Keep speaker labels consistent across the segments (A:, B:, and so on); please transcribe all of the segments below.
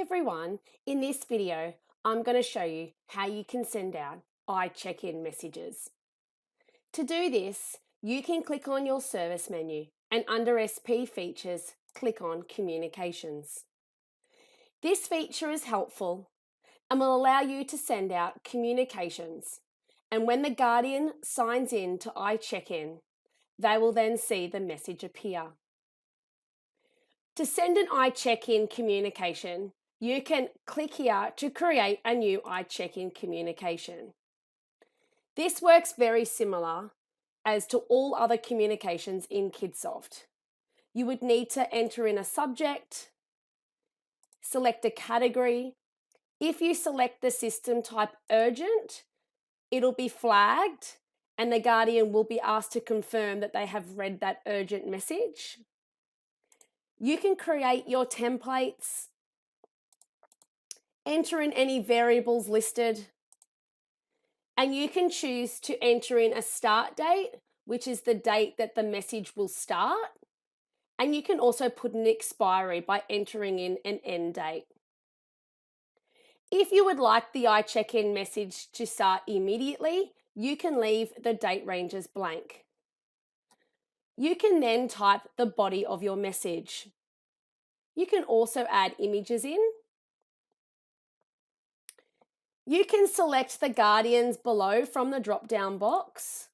A: everyone, in this video I'm going to show you how you can send out iCheck-In messages. To do this, you can click on your service menu and under SP features, click on Communications. This feature is helpful and will allow you to send out communications, and when the Guardian signs in to iCheck-In, they will then see the message appear. To send an iCheck-In communication, you can click here to create a new iCheck-In communication. This works very similar as to all other communications in Kidsoft. You would need to enter in a subject, select a category. If you select the system type urgent, it'll be flagged and the Guardian will be asked to confirm that they have read that urgent message. You can create your templates, enter in any variables listed, and you can choose to enter in a start date, which is the date that the message will start, and you can also put an expiry by entering in an end date. If you would like the iCheck-In message to start immediately, you can leave the date ranges blank. You can then type the body of your message. You can also add images in. You can select the Guardians below from the drop-down box,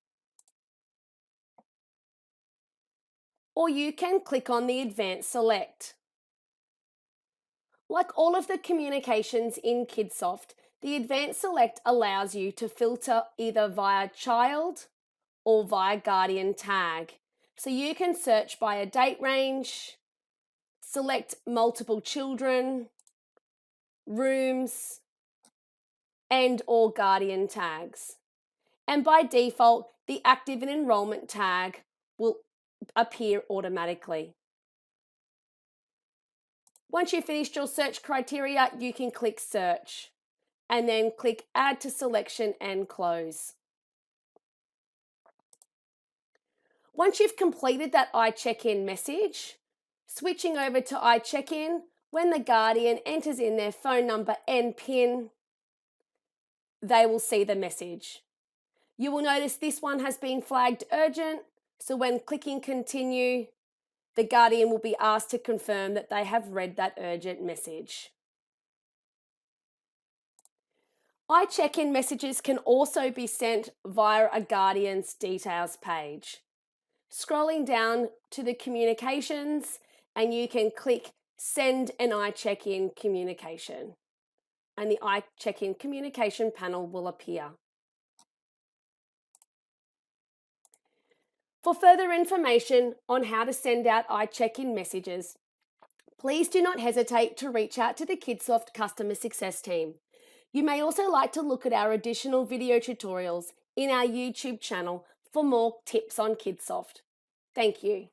A: or you can click on the Advanced Select. Like all of the communications in Kidsoft, the Advanced Select allows you to filter either via child or via Guardian tag. So you can search by a date range, select multiple children, rooms, and or Guardian tags. And by default, the active and enrollment tag will appear automatically. Once you've finished your search criteria, you can click Search and then click Add to Selection and Close. Once you've completed that iCheck-In message, switching over to iCheck-In, when the Guardian enters in their phone number and PIN, they will see the message. You will notice this one has been flagged urgent, so when clicking Continue, the Guardian will be asked to confirm that they have read that urgent message. iCheck-In messages can also be sent via a Guardian's details page. Scrolling down to the communications, and you can click Send an iCheck-In communication, and the iCheck-In communication panel will appear. For further information on how to send out iCheck-In messages, please do not hesitate to reach out to the Kidsoft Customer Success team. You may also like to look at our additional video tutorials in our YouTube channel for more tips on Kidsoft. Thank you.